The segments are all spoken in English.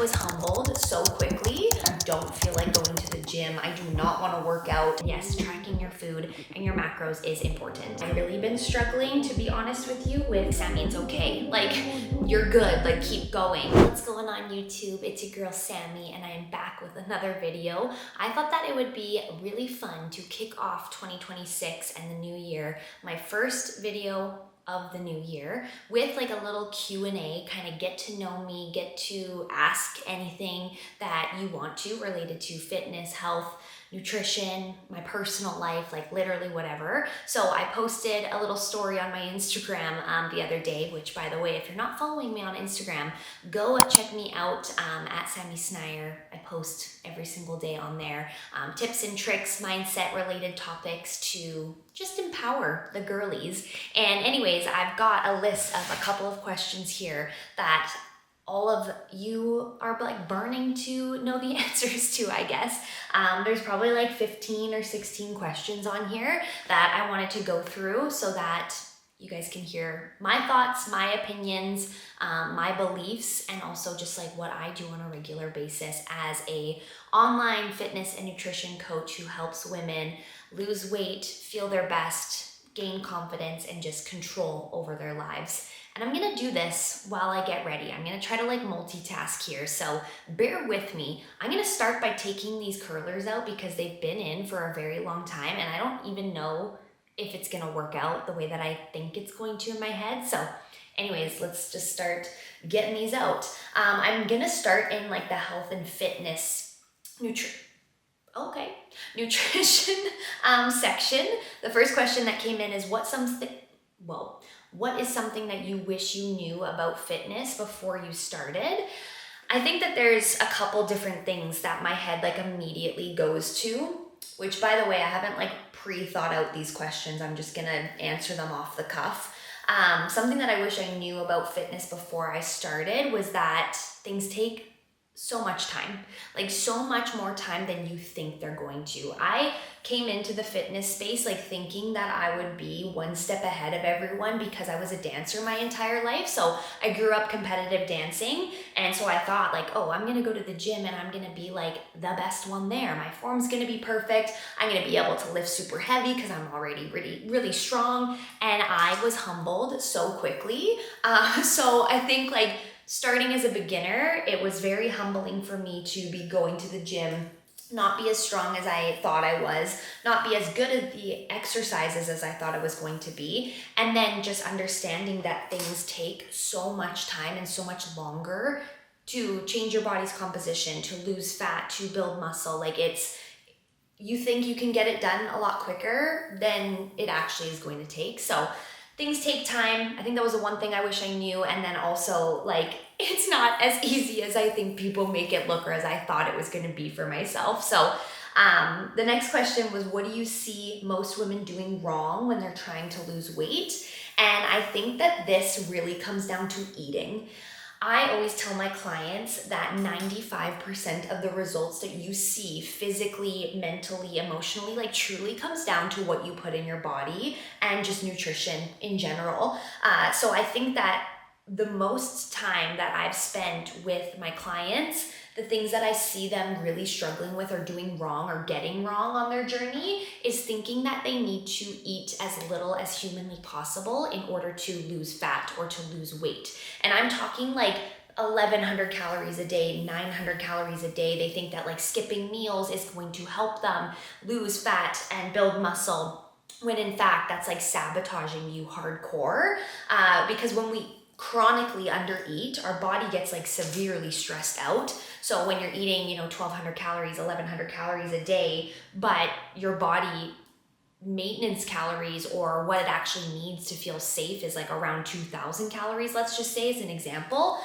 was humbled so quickly. I don't feel like going to the gym. I do not want to work out. Yes, tracking your food and your macros is important. I've really been struggling, to be honest with you, with Sammi, it's okay. Like, you're good, like keep going. What's going on YouTube? It's your girl Sammi and I am back with another video. I thought that it would be really fun to kick off 2026 and the new year. My first video of the new year with like a little Q&A, kind of get to know me, get to ask anything that you want to related to fitness, health, nutrition, my personal life, like literally whatever. So I posted a little story on my Instagram the other day, which by the way, if you're not following me on Instagram, go check me out at Sammi Sneyer. I post every single day on there. Tips and tricks, mindset related topics to just empower the girlies. And anyways, I've got a list of a couple of questions here that all of you are like burning to know the answers to, I guess. There's probably like 15 or 16 questions on here that I wanted to go through so that you guys can hear my thoughts, my opinions, my beliefs, and also just like what I do on a regular basis as a online fitness and nutrition coach who helps women lose weight, feel their best, gain confidence, and just control over their lives. And I'm gonna do this while I get ready. I'm gonna try to like multitask here, so bear with me. I'm gonna start by taking these curlers out because they've been in for a very long time and I don't even know if it's gonna work out the way that I think it's going to in my head. So anyways, let's just start getting these out. I'm gonna start in like the health and fitness nutrition section. The first question that came in is what is something that you wish you knew about fitness before you started? I think that there's a couple different things that my head like immediately goes to, which by the way, I haven't like pre-thought out these questions. I'm just gonna answer them off the cuff. Something that I wish I knew about fitness before I started was that things take so much time, like so much more time than you think they're going to. I came into the fitness space like thinking that I would be one step ahead of everyone because I was a dancer my entire life. So I grew up competitive dancing. And so I thought like, oh, I'm gonna go to the gym and I'm gonna be like the best one there. My form's gonna be perfect. I'm gonna be able to lift super heavy because I'm already really strong. And I was humbled so quickly. So I think like starting as a beginner, it was very humbling for me to be going to the gym, not be as strong as I thought I was, not be as good at the exercises as I thought I was going to be, and then just understanding that things take so much time and so much longer to change your body's composition, to lose fat, to build muscle. Like you think you can get it done a lot quicker than it actually is going to take. So things take time. I think that was the one thing I wish I knew. And then also like, it's not as easy as I think people make it look or as I thought it was gonna be for myself. So the next question was, what do you see most women doing wrong when they're trying to lose weight? And I think that this really comes down to eating. I always tell my clients that 95% of the results that you see physically, mentally, emotionally, like truly comes down to what you put in your body and just nutrition in general. So I think that the most time that I've spent with my clients, the things that I see them really struggling with or doing wrong or getting wrong on their journey is thinking that they need to eat as little as humanly possible in order to lose fat or to lose weight. And I'm talking like 1,100 calories a day, 900 calories a day. They think that like skipping meals is going to help them lose fat and build muscle, when in fact that's like sabotaging you hardcore. Because when we chronically undereat, our body gets like severely stressed out. So when you're eating, 1,200 calories, 1,100 calories a day, but your body maintenance calories or what it actually needs to feel safe is like around 2,000 calories, let's just say as an example,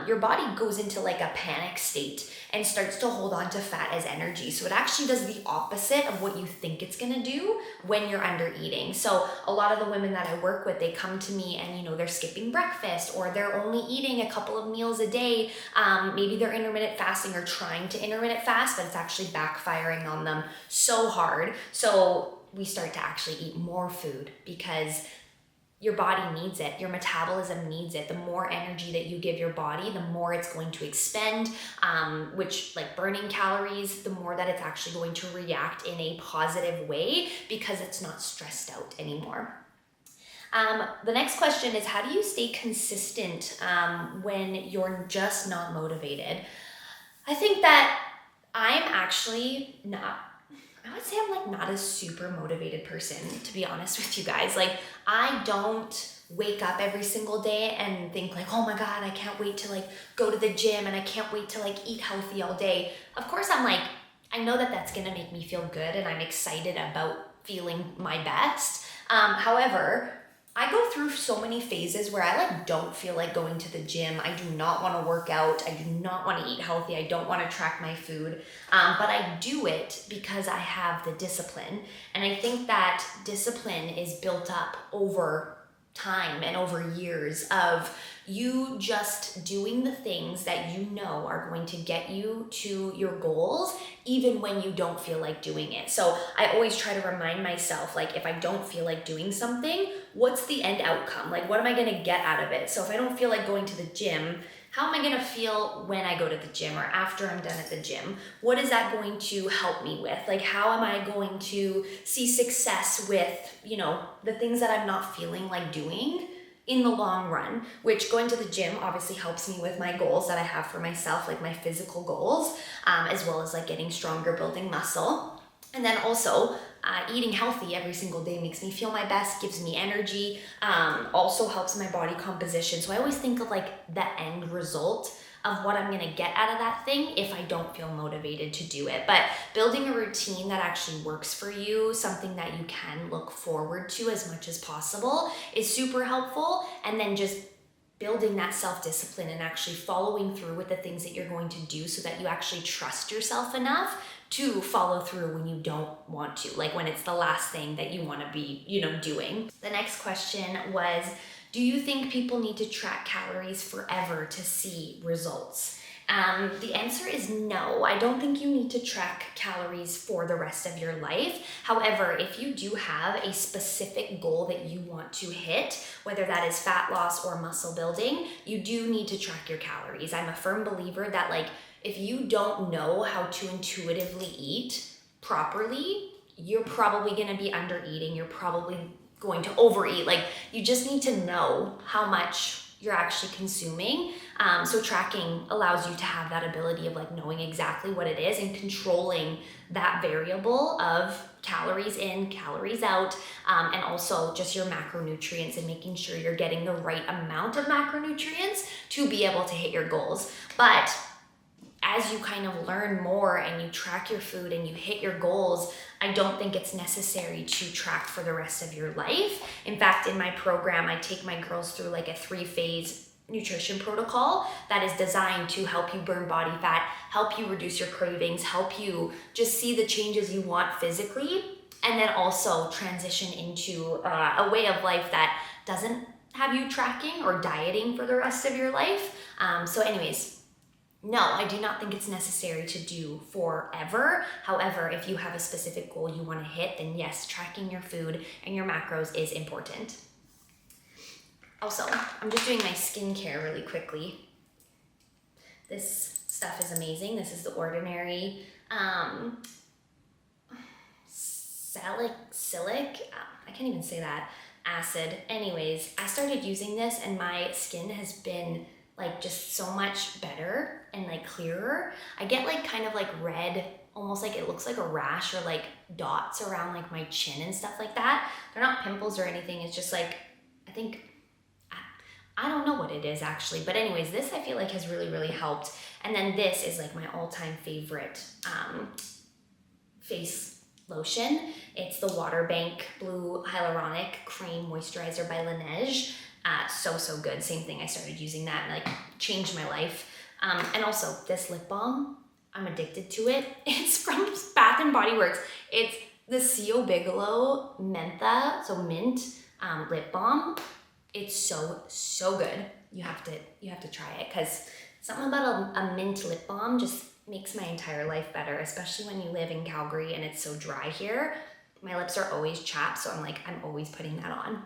your body goes into like a panic state and starts to hold on to fat as energy. So it actually does the opposite of what you think it's gonna do when you're under eating. So a lot of the women that I work with, they come to me and they're skipping breakfast or they're only eating a couple of meals a day. Maybe they're intermittent fasting or trying to intermittent fast, but it's actually backfiring on them so hard. So we start to actually eat more food because your body needs it, your metabolism needs it. The more energy that you give your body, the more it's going to expend, which like burning calories, the more that it's actually going to react in a positive way because it's not stressed out anymore. The next question is, how do you stay consistent when you're just not motivated? I think that I'm actually not, I would say I'm like not a super motivated person, to be honest with you guys. Like, I don't wake up every single day and think like, oh my God, I can't wait to like go to the gym and I can't wait to like eat healthy all day. Of course, I'm like, I know that that's gonna make me feel good and I'm excited about feeling my best. However, I go through so many phases where I like don't feel like going to the gym. I do not want to work out. I do not want to eat healthy. I don't want to track my food. But I do it because I have the discipline. And I think that discipline is built up over time and over years of you just doing the things that you know are going to get you to your goals, even when you don't feel like doing it. So I always try to remind myself, like, if I don't feel like doing something, what's the end outcome? Like, what am I gonna get out of it? So if I don't feel like going to the gym, how am I gonna feel when I go to the gym or after I'm done at the gym? What is that going to help me with? Like, how am I going to see success with, you know, the things that I'm not feeling like doing in the long run? Which going to the gym obviously helps me with my goals that I have for myself, like my physical goals, as well as like getting stronger, building muscle. And then also eating healthy every single day makes me feel my best, gives me energy, also helps my body composition. So I always think of like the end result of what I'm gonna get out of that thing if I don't feel motivated to do it. But building a routine that actually works for you, something that you can look forward to as much as possible, is super helpful. And then just building that self-discipline and actually following through with the things that you're going to do so that you actually trust yourself enough to follow through when you don't want to, like when it's the last thing that you want to be, you know, doing. The next question was, do you think people need to track calories forever to see results? The answer is no. I don't think you need to track calories for the rest of your life. However, if you do have a specific goal that you want to hit, whether that is fat loss or muscle building, you do need to track your calories. I'm a firm believer that like if you don't know how to intuitively eat properly, you're probably going to be under eating. You're probably going to overeat. Like, you just need to know how much you're actually consuming. So tracking allows you to have that ability of like knowing exactly what it is and controlling that variable of calories in, calories out, and also just your macronutrients and making sure you're getting the right amount of macronutrients to be able to hit your goals. But as you kind of learn more and you track your food and you hit your goals, I don't think it's necessary to track for the rest of your life. In fact, in my program, I take my girls through like a 3-phase nutrition protocol that is designed to help you burn body fat, help you reduce your cravings, help you just see the changes you want physically, and then also transition into a way of life that doesn't have you tracking or dieting for the rest of your life. So anyways, no, I do not think it's necessary to do forever. However, if you have a specific goal you want to hit, then yes, tracking your food and your macros is important. Also, I'm just doing my skincare really quickly. This stuff is amazing. This is the Ordinary salicylic, I can't even say that, acid. Anyways, I started using this and my skin has been like just so much better and like clearer. I get like kind of like red, almost like it looks like a rash or like dots around like my chin and stuff like that. They're not pimples or anything. It's just like, I don't know what it is actually. But anyways, this I feel like has really, really helped. And then this is like my all-time favorite face lotion. It's the Water Bank Blue Hyaluronic Cream Moisturizer by Laneige. So good. Same thing. I started using that and like changed my life. And also this lip balm, I'm addicted to it. It's from Bath and Body Works. It's the Co Bigelow Mentha, so mint lip balm. It's so good. You have to try it because something about a mint lip balm just makes my entire life better, especially when you live in Calgary and it's so dry here. My lips are always chapped, so I'm always putting that on.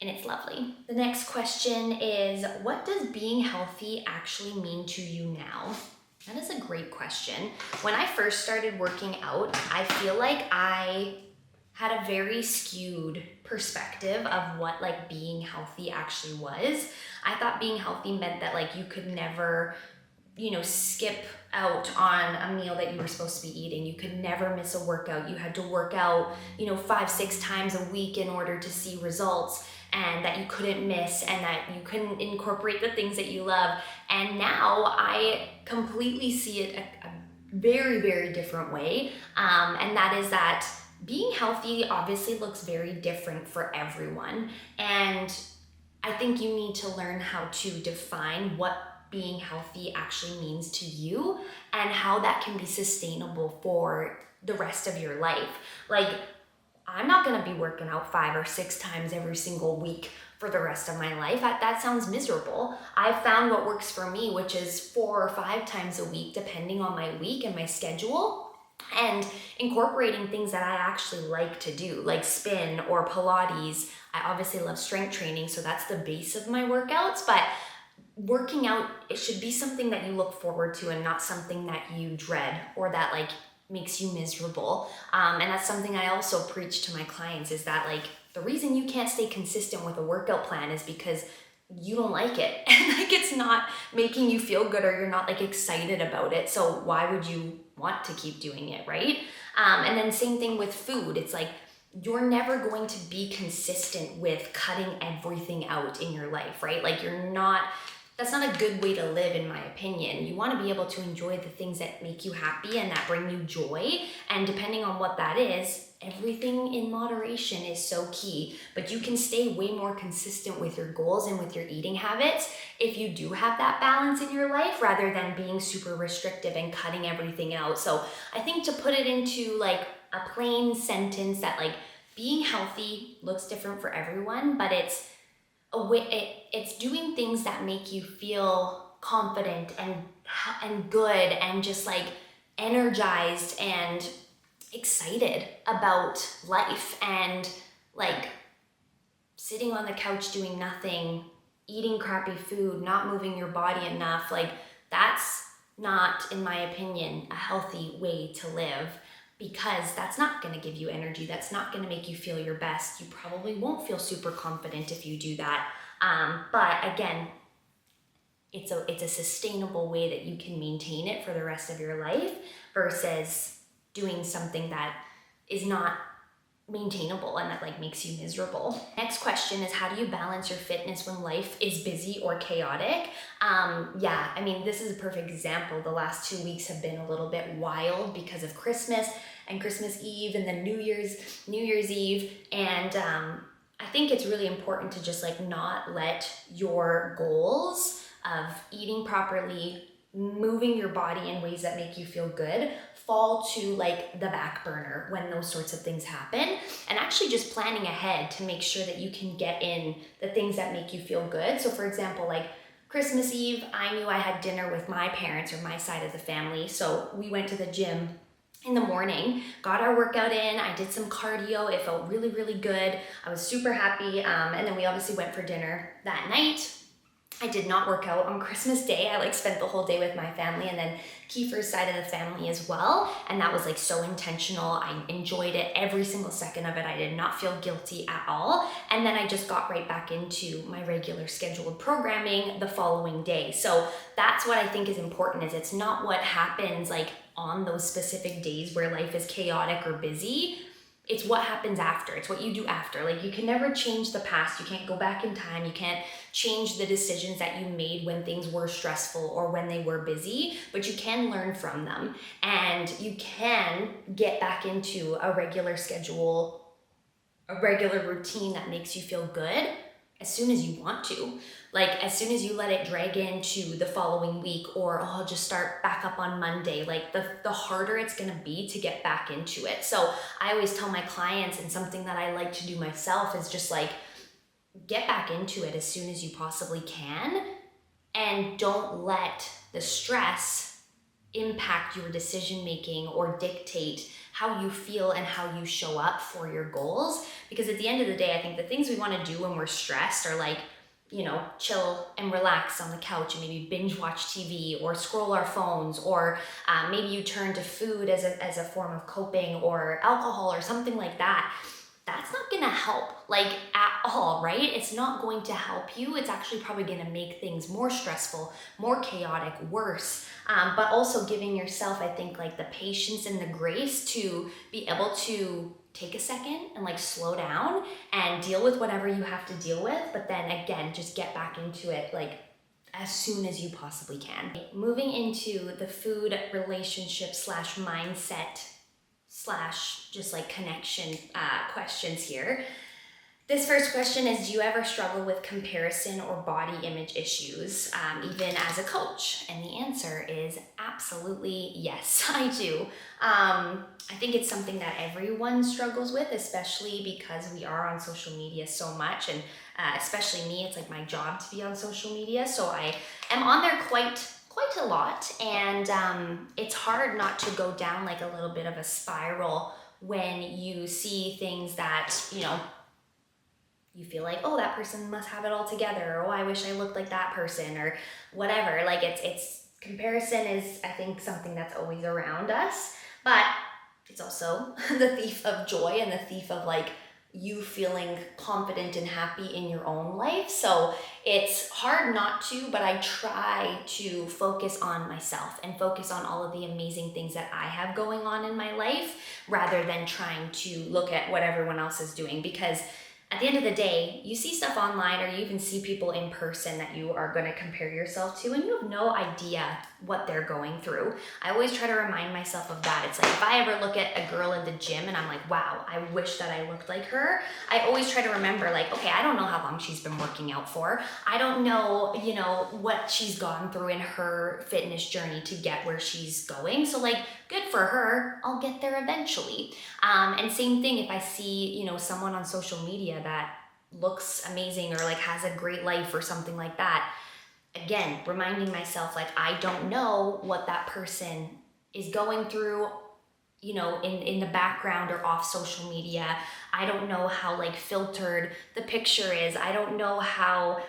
and it's lovely. The next question is, what does being healthy actually mean to you now? That is a great question. When I first started working out, I feel like I had a very skewed perspective of what like being healthy actually was. I thought being healthy meant that like you could never, skip out on a meal that you were supposed to be eating. You could never miss a workout. You had to work out, 5-6 times a week in order to see results, and that you couldn't miss, and that you couldn't incorporate the things that you love. And now I completely see it a very, very different way. And that is that being healthy obviously looks very different for everyone. And I think you need to learn how to define what being healthy actually means to you and how that can be sustainable for the rest of your life. Like, I'm not gonna be working out 5 or 6 times every single week for the rest of my life. That sounds miserable. I've found what works for me, which is 4 or 5 times a week, depending on my week and my schedule, and incorporating things that I actually like to do, like spin or Pilates. I obviously love strength training, so that's the base of my workouts, but working out, it should be something that you look forward to and not something that you dread or that like makes you miserable. And that's something I also preach to my clients, is that like the reason you can't stay consistent with a workout plan is because you don't like it and like it's not making you feel good, or you're not like excited about it. So why would you want to keep doing it, right? And then same thing with food. It's like you're never going to be consistent with cutting everything out in your life, right? Like that's not a good way to live, in my opinion. You want to be able to enjoy the things that make you happy and that bring you joy. And depending on what that is, everything in moderation is so key. But you can stay way more consistent with your goals and with your eating habits if you do have that balance in your life, rather than being super restrictive and cutting everything out. So I think to put it into like a plain sentence, that like being healthy looks different for everyone, but it's doing things that make you feel confident and good and just like energized and excited about life, and like sitting on the couch doing nothing, eating crappy food, not moving your body enough. Like that's not, in my opinion, a healthy way to live, because that's not going to give you energy. That's not going to make you feel your best. You probably won't feel super confident if you do that. But again, it's a sustainable way that you can maintain it for the rest of your life, versus doing something that is not maintainable and that like makes you miserable. Next question is, how do you balance your fitness when life is busy or chaotic? This is a perfect example. The last 2 weeks have been a little bit wild because of Christmas and Christmas Eve, and then New Year's Eve. And I think it's really important to just like not let your goals of eating properly, moving your body in ways that make you feel good, fall to like the back burner when those sorts of things happen, and actually just planning ahead to make sure that you can get in the things that make you feel good. So for example, like Christmas Eve, I knew I had dinner with my parents, or my side of the family. So we went to the gym in the morning, got our workout in, I did some cardio, it felt really, really good. I was super happy. And then we obviously went for dinner that night. I did not work out on Christmas Day. I like spent the whole day with my family, and then Kiefer's side of the family as well. And that was like so intentional. I enjoyed it, every single second of it. I did not feel guilty at all. And then I just got right back into my regular scheduled programming the following day. So that's what I think is important, is it's not what happens like on those specific days where life is chaotic or busy. It's what happens after. It's what you do after. Like you can never change the past. You can't go back in time. You can't change the decisions that you made when things were stressful or when they were busy, but you can learn from them, and you can get back into a regular schedule, a regular routine that makes you feel good as soon as you want to. Like as soon as you let it drag into the following week, or I'll just start back up on Monday, like the harder it's gonna be to get back into it. So I always tell my clients, and something that I like to do myself, is just like get back into it as soon as you possibly can, and don't let the stress impact your decision making or dictate how you feel and how you show up for your goals. Because at the end of the day, I think the things we want to do when we're stressed are like, chill and relax on the couch and maybe binge watch TV or scroll our phones, or maybe you turn to food as a form of coping, or alcohol or something like that. That's not gonna help, like, at all, right? It's not going to help you. It's actually probably gonna make things more stressful, more chaotic, worse. But also giving yourself, I think, like the patience and the grace to be able to take a second and like slow down and deal with whatever you have to deal with. But then again, just get back into it like as soon as you possibly can. Moving into the food relationship slash mindset slash just like connection questions here. This first question is, do you ever struggle with comparison or body image issues, even as a coach? And the answer is absolutely yes, I do. I think it's something that everyone struggles with, especially because we are on social media so much, and especially me, it's like my job to be on social media. So I am on there quite a lot, and it's hard not to go down like a little bit of a spiral when you see things that, you feel like, oh, that person must have it all together, or oh, I wish I looked like that person, or whatever. Like it's comparison is, I think, something that's always around us, but it's also the thief of joy and the thief of like you feeling confident and happy in your own life. So it's hard not to, but I try to focus on myself and focus on all of the amazing things that I have going on in my life, rather than trying to look at what everyone else is doing. Because at the end of the day, you see stuff online, or you even see people in person that you are going to compare yourself to, and you have no idea what they're going through. I always try to remind myself of that. It's like, if I ever look at a girl in the gym and I'm like, wow, I wish that I looked like her, I always try to remember, like, okay, I don't know how long she's been working out for. I don't know, what she's gone through in her fitness journey to get where she's going. So like, good for her, I'll get there eventually. And same thing if I see, someone on social media that looks amazing or like has a great life or something like that. Again, reminding myself, like, I don't know what that person is going through, in the background or off social media. I don't know how like filtered the picture is. I don't know how,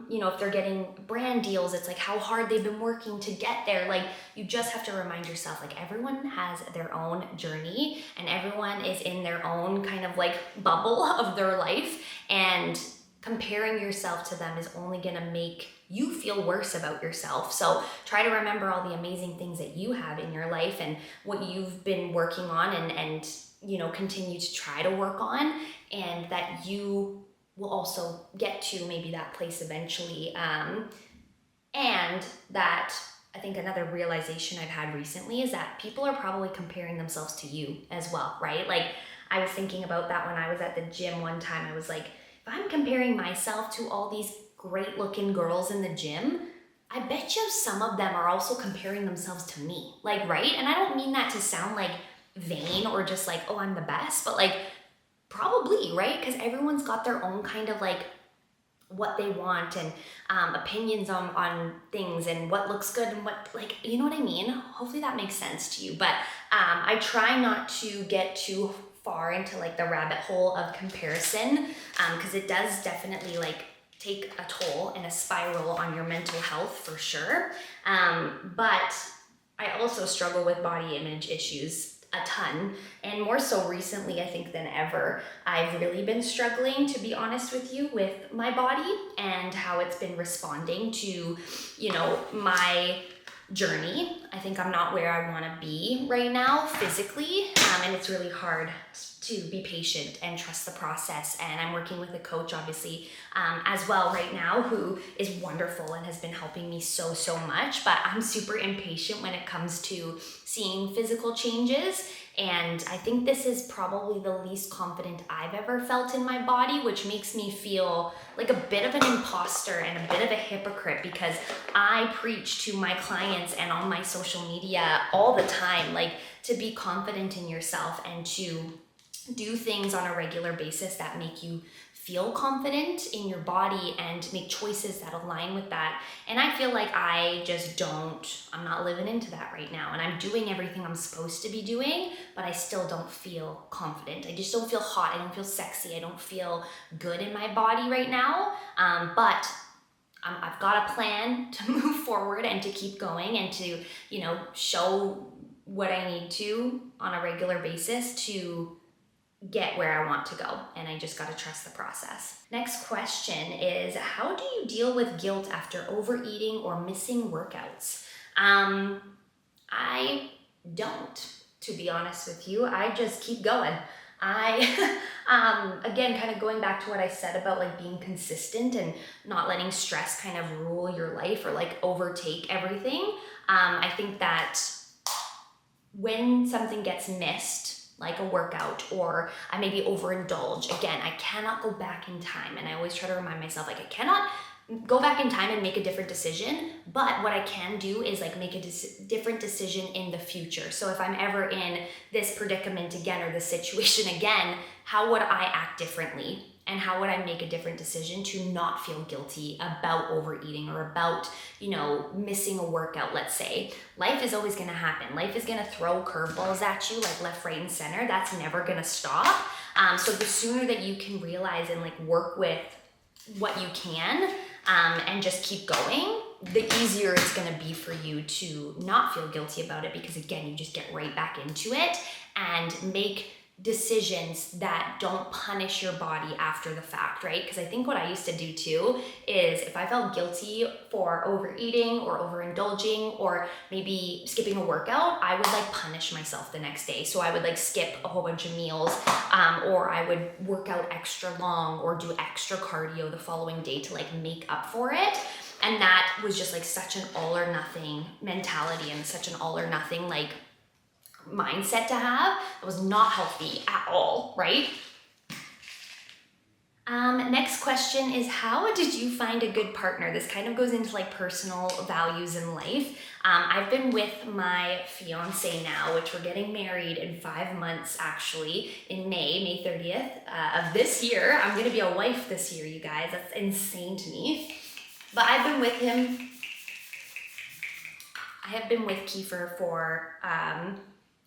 if they're getting brand deals, it's like how hard they've been working to get there. Like, you just have to remind yourself, like, everyone has their own journey and everyone is in their own kind of like bubble of their life, and comparing yourself to them is only gonna make you feel worse about yourself. So try to remember all the amazing things that you have in your life and what you've been working on and continue to try to work on, and that you will also get to maybe that place eventually. And that, I think, another realization I've had recently is that people are probably comparing themselves to you as well, right? Like, I was thinking about that when I was at the gym one time. I was like, if I'm comparing myself to all these great looking girls in the gym, I bet you some of them are also comparing themselves to me, like, right? And I don't mean that to sound like vain or just like, oh, I'm the best, but like, probably, right? Because everyone's got their own kind of like what they want and opinions on things and what looks good and what, like, you know what I mean? Hopefully that makes sense to you. But I try not to get too far into like the rabbit hole of comparison, because it does definitely like take a toll and a spiral on your mental health for sure. But I also struggle with body image issues a ton, and more so recently, I think, than ever. I've really been struggling, to be honest with you, with my body and how it's been responding to, my journey. I think I'm not where I want to be right now physically, and it's really hard to be patient and trust the process. And I'm working with a coach, obviously, as well right now, who is wonderful and has been helping me so much. But I'm super impatient when it comes to seeing physical changes. And I think this is probably the least confident I've ever felt in my body, which makes me feel like a bit of an imposter and a bit of a hypocrite, because I preach to my clients and on my social media all the time, like, to be confident in yourself and to do things on a regular basis that make you feel confident in your body and make choices that align with that. And I feel like I'm not living into that right now. And I'm doing everything I'm supposed to be doing, but I still don't feel confident. I just don't feel hot. I don't feel sexy. I don't feel good in my body right now. But I've got a plan to move forward and to keep going and to, show what I need to on a regular basis to get where I want to go. And I just got to trust the process. Next question is, how do you deal with guilt after overeating or missing workouts? I don't, to be honest with you. I just keep going. Again, kind of going back to what I said about like being consistent and not letting stress kind of rule your life or like overtake everything. I think that when something gets missed, like a workout, or I maybe overindulge, again, I cannot go back in time. And I always try to remind myself, like, I cannot go back in time and make a different decision, but what I can do is like make a different decision in the future. So if I'm ever in this predicament again or this situation again, how would I act differently? And how would I make a different decision to not feel guilty about overeating or about, missing a workout, let's say. Life is always gonna happen. Life is gonna throw curveballs at you, like left, right, and center. That's never gonna stop. So the sooner that you can realize and like work with what you can, and just keep going, the easier it's gonna be for you to not feel guilty about it, because again, you just get right back into it and make decisions that don't punish your body after the fact, right? Because I think what I used to do too is if I felt guilty for overeating or overindulging or maybe skipping a workout, I would like punish myself the next day. So I would like skip a whole bunch of meals, or I would work out extra long or do extra cardio the following day to like make up for it. And that was just like such an all or nothing mentality and such an all or nothing like mindset to have. It was not healthy at all, right? Next question is, how did you find a good partner? This kind of goes into like personal values in life. I've been with my fiance now, which we're getting married in 5 months actually, in May 30th of this year. I'm gonna be a wife this year, you guys. That's insane to me. But I have been with Kiefer for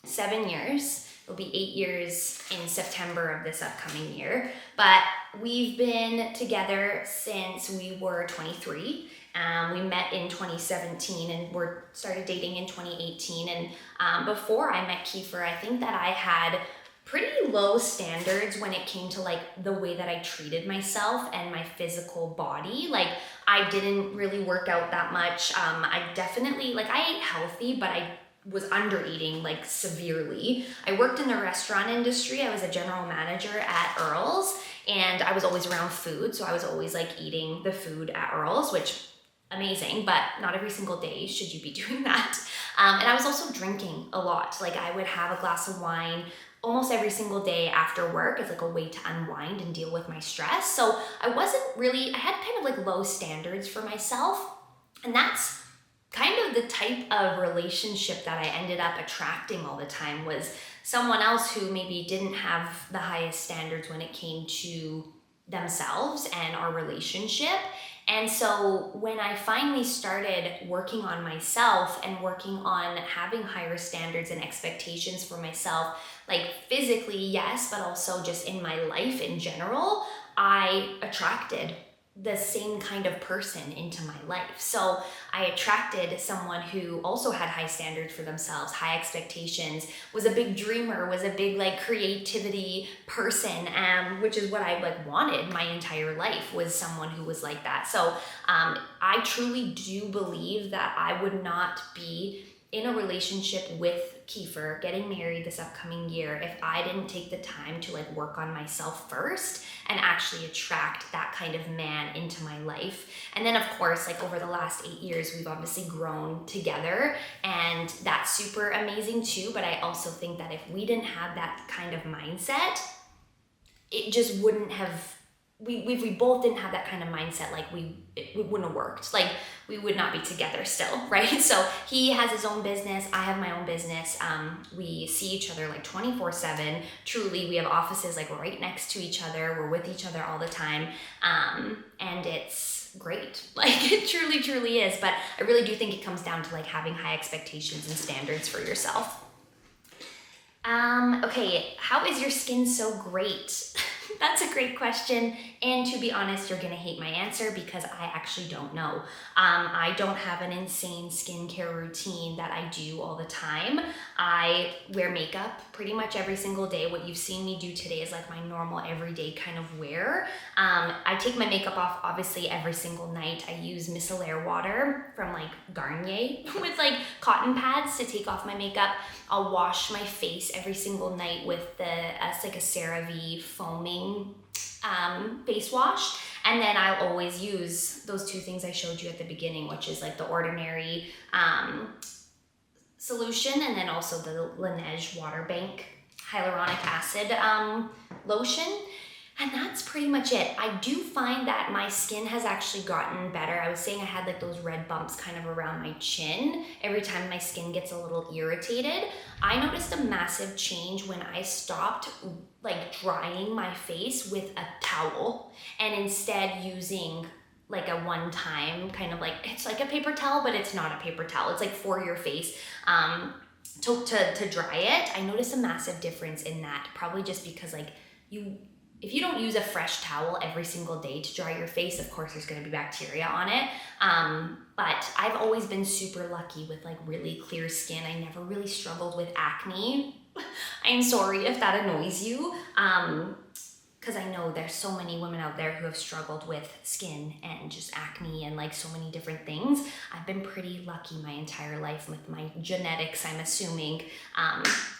7 years. It'll be 8 years in September of this upcoming year. But we've been together since we were 23. We met in 2017 and started dating in 2018. And before I met Kiefer, I think that I had pretty low standards when it came to like the way that I treated myself and my physical body. Like I didn't really work out that much. I definitely, I ate healthy, but I was under eating like severely. I worked in the restaurant industry. I was a general manager at Earl's, and I was always around food. So I was always like eating the food at Earl's, which amazing, but not every single day should you be doing that. And I was also drinking a lot. Like I would have a glass of wine almost every single day after work as like a way to unwind and deal with my stress. So I had kind of like low standards for myself. And that's kind of the type of relationship that I ended up attracting all the time, was someone else who maybe didn't have the highest standards when it came to themselves and our relationship. And so when I finally started working on myself and working on having higher standards and expectations for myself, like physically, yes, but also just in my life in general, I attracted the same kind of person into my life. So I attracted someone who also had high standards for themselves, high expectations, was a big dreamer, was a big like creativity person, which is what I like wanted my entire life, was someone who was like that. So I truly do believe that I would not be in a relationship with Kiefer, getting married this upcoming year, if I didn't take the time to like work on myself first and actually attract that kind of man into my life. And then of course, like over the last 8 years, we've obviously grown together, and that's super amazing too. But I also think that if we didn't have that kind of mindset, it just wouldn't have we both didn't have that kind of mindset, like it wouldn't have worked. Like we would not be together still, right? So he has his own business, I have my own business. We see each other like 24/7. Truly, we have offices like right next to each other. We're with each other all the time. And it's great. Like it truly, truly is. But I really do think it comes down to like having high expectations and standards for yourself. Okay, how is your skin so great? That's a great question. And to be honest, you're gonna hate my answer because I actually don't know. I don't have an insane skincare routine that I do all the time. I wear makeup pretty much every single day. What you've seen me do today is like my normal everyday kind of wear. I take my makeup off obviously every single night. I use micellar water from like Garnier with like cotton pads to take off my makeup. I'll wash my face every single night with it's like a CeraVe foaming face wash. And then I'll always use those two things I showed you at the beginning, which is like the Ordinary solution, and then also the Laneige Water Bank hyaluronic acid lotion. And that's pretty much it. I do find that my skin has actually gotten better. I was saying I had like those red bumps kind of around my chin every time my skin gets a little irritated. I noticed a massive change when I stopped like drying my face with a towel and instead using like a one-time kind of like, it's like a paper towel, but it's not a paper towel. It's like for your face to dry it. I noticed a massive difference in that, probably just because like if you don't use a fresh towel every single day to dry your face, of course there's gonna be bacteria on it. But I've always been super lucky with like really clear skin. I never really struggled with acne. I'm sorry if that annoys you, because I know there's so many women out there who have struggled with skin and just acne and like so many different things. I've been pretty lucky my entire life with my genetics, I'm assuming,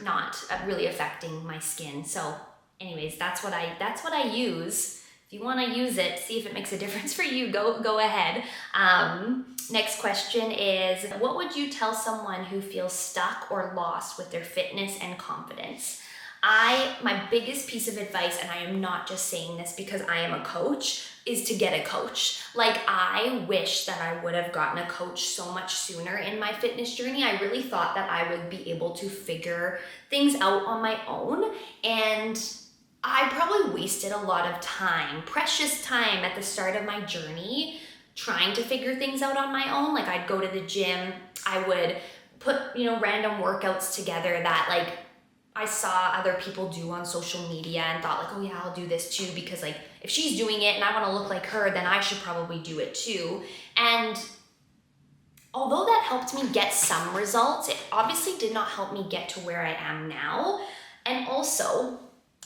not really affecting my skin. So anyways, that's what I use. If you want to use it, see if it makes a difference for you, go ahead. Next question is, what would you tell someone who feels stuck or lost with their fitness and confidence? My biggest piece of advice, and I am not just saying this because I am a coach, is to get a coach. Like, I wish that I would have gotten a coach so much sooner in my fitness journey. I really thought that I would be able to figure things out on my own, and I probably wasted a lot of time, precious time at the start of my journey trying to figure things out on my own. Like, I'd go to the gym, I would put, random workouts together that like I saw other people do on social media and thought like, oh yeah, I'll do this too, because like if she's doing it and I want to look like her, then I should probably do it too. And although that helped me get some results, it obviously did not help me get to where I am now. And also,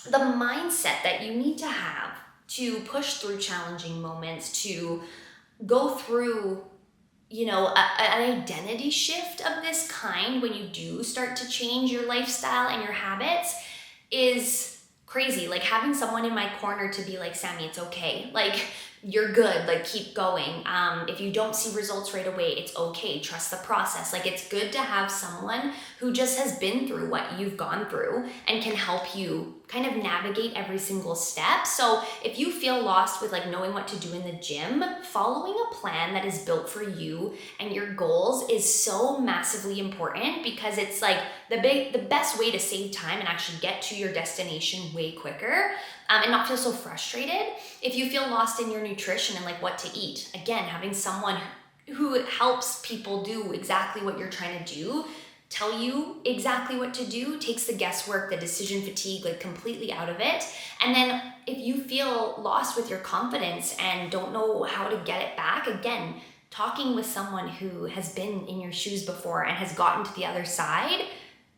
the mindset that you need to have to push through challenging moments, to go through, an identity shift of this kind when you do start to change your lifestyle and your habits is crazy. Like, having someone in my corner to be like, Sammi, it's okay. Like, you're good, like keep going. If you don't see results right away, it's okay, trust the process. Like, it's good to have someone who just has been through what you've gone through and can help you kind of navigate every single step. So if you feel lost with like knowing what to do in the gym, following a plan that is built for you and your goals is so massively important, because it's like the best way to save time and actually get to your destination way quicker, and not feel so frustrated. If you feel lost in your nutrition and like what to eat, again, having someone who helps people do exactly what you're trying to do, tell you exactly what to do, takes the guesswork, the decision fatigue, like completely out of it. And then if you feel lost with your confidence and don't know how to get it back, again, talking with someone who has been in your shoes before and has gotten to the other side,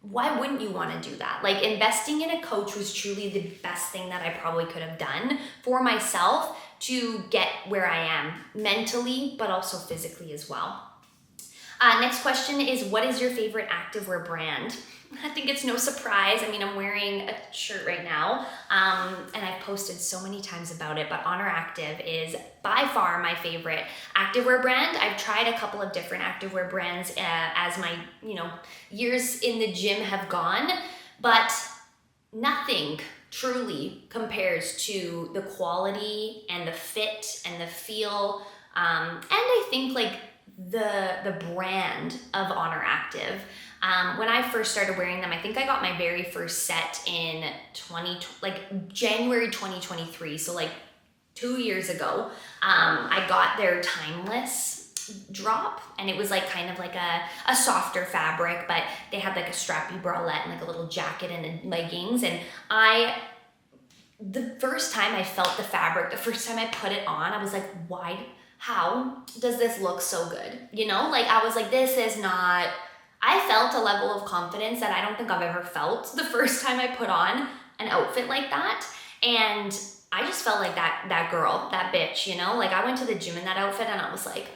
why wouldn't you want to do that? Like, investing in a coach was truly the best thing that I probably could have done for myself to get where I am mentally, but also physically as well. Next question is, what is your favorite activewear brand? I think it's no surprise. I mean, I'm wearing a shirt right now, and I've posted so many times about it, but Honor Active is by far my favorite activewear brand. I've tried a couple of different activewear brands as my, years in the gym have gone, but nothing truly compares to the quality and the fit and the feel, and I think like the brand of Honor Active. When I first started wearing them, I think I got my very first set in January 2023. So like 2 years ago, I got their Timeless drop, and it was like kind of like a softer fabric, but they had like a strappy bralette and like a little jacket and leggings. And the first time I felt the fabric, the first time I put it on, I was like, how does this look so good? You know, like I was like, I felt a level of confidence that I don't think I've ever felt the first time I put on an outfit like that. And I just felt like that girl, that bitch, you know, like I went to the gym in that outfit and I was like,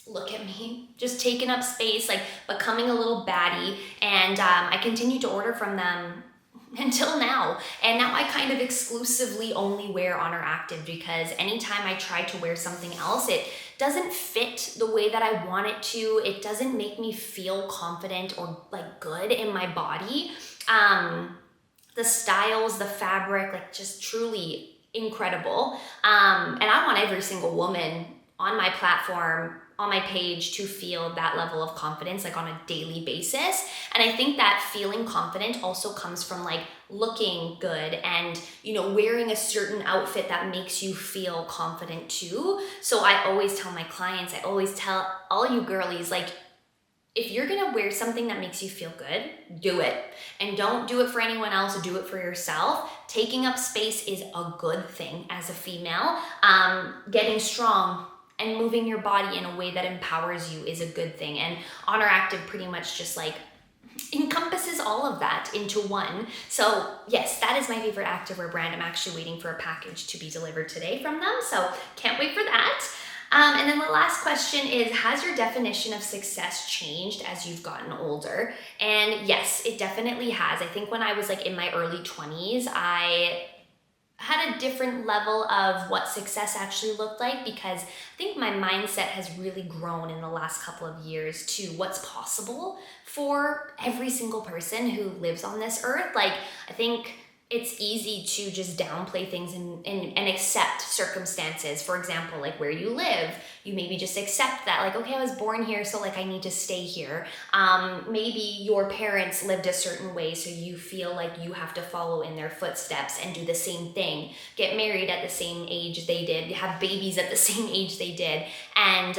look at me, just taking up space, like becoming a little baddie. And I continued to order from them until now. And now I kind of exclusively only wear Honor Active, because anytime I try to wear something else, it doesn't fit the way that I want it to. It doesn't make me feel confident or like good in my body. The styles, the fabric, like just truly incredible. And I want every single woman on my platform, on my page, to feel that level of confidence like on a daily basis. And I think that feeling confident also comes from like looking good and, you know, wearing a certain outfit that makes you feel confident too. So I always tell my clients, I always tell all you girlies, like, if you're gonna wear something that makes you feel good, do it. And don't do it for anyone else, do it for yourself. Taking up space is a good thing as a female. Getting strong and moving your body in a way that empowers you is a good thing. And Honor Active pretty much just like encompasses all of that into one. So yes, that is my favorite activewear brand. I'm actually waiting for a package to be delivered today from them, so can't wait for that. And then the last question is, has your definition of success changed as you've gotten older? And yes, it definitely has. I think when I was like in my early 20s, I had a different level of what success actually looked like, because I think my mindset has really grown in the last couple of years to what's possible for every single person who lives on this earth. Like, I think it's easy to just downplay things and accept circumstances. For example, like where you live, you maybe just accept that, like, okay, I was born here, so like I need to stay here. Maybe your parents lived a certain way, so you feel like you have to follow in their footsteps and do the same thing. Get married at the same age they did, have babies at the same age they did. And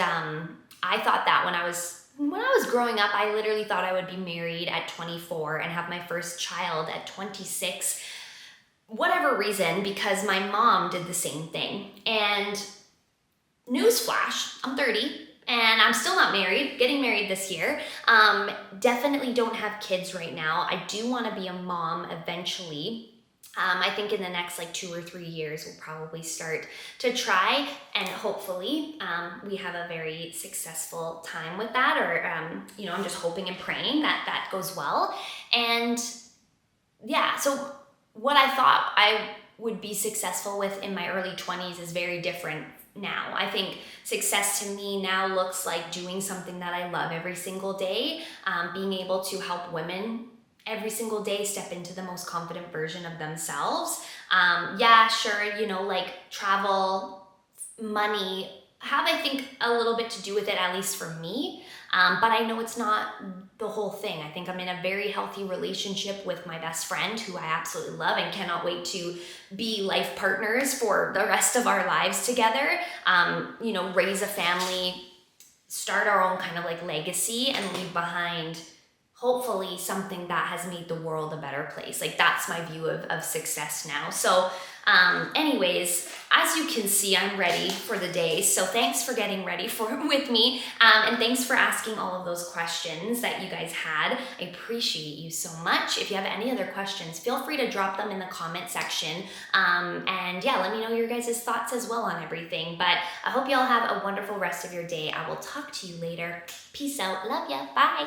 I thought that when I was growing up, I literally thought I would be married at 24 and have my first child at 26. Whatever reason, because my mom did the same thing. And newsflash, I'm 30 and I'm still not married, getting married this year. Definitely don't have kids right now. I do want to be a mom eventually. I think in the next like 2 or 3 years, we'll probably start to try, and hopefully we have a very successful time with that, or, you know, I'm just hoping and praying that that goes well. And yeah, so what I thought I would be successful with in my early 20s is very different now. I think success to me now looks like doing something that I love every single day, being able to help women every single day step into the most confident version of themselves. Yeah, sure, you know, like travel, money have, I think, a little bit to do with it, at least for me. But I know it's not the whole thing. I think I'm in a very healthy relationship with my best friend, who I absolutely love and cannot wait to be life partners for the rest of our lives together. You know, raise a family, start our own kind of like legacy, and leave behind hopefully something that has made the world a better place. Like, that's my view of success now. So anyways, as you can see, I'm ready for the day. So thanks for getting ready with me. And thanks for asking all of those questions that you guys had. I appreciate you so much. If you have any other questions, feel free to drop them in the comment section. And yeah, let me know your guys' thoughts as well on everything. But I hope you all have a wonderful rest of your day. I will talk to you later. Peace out. Love ya. Bye.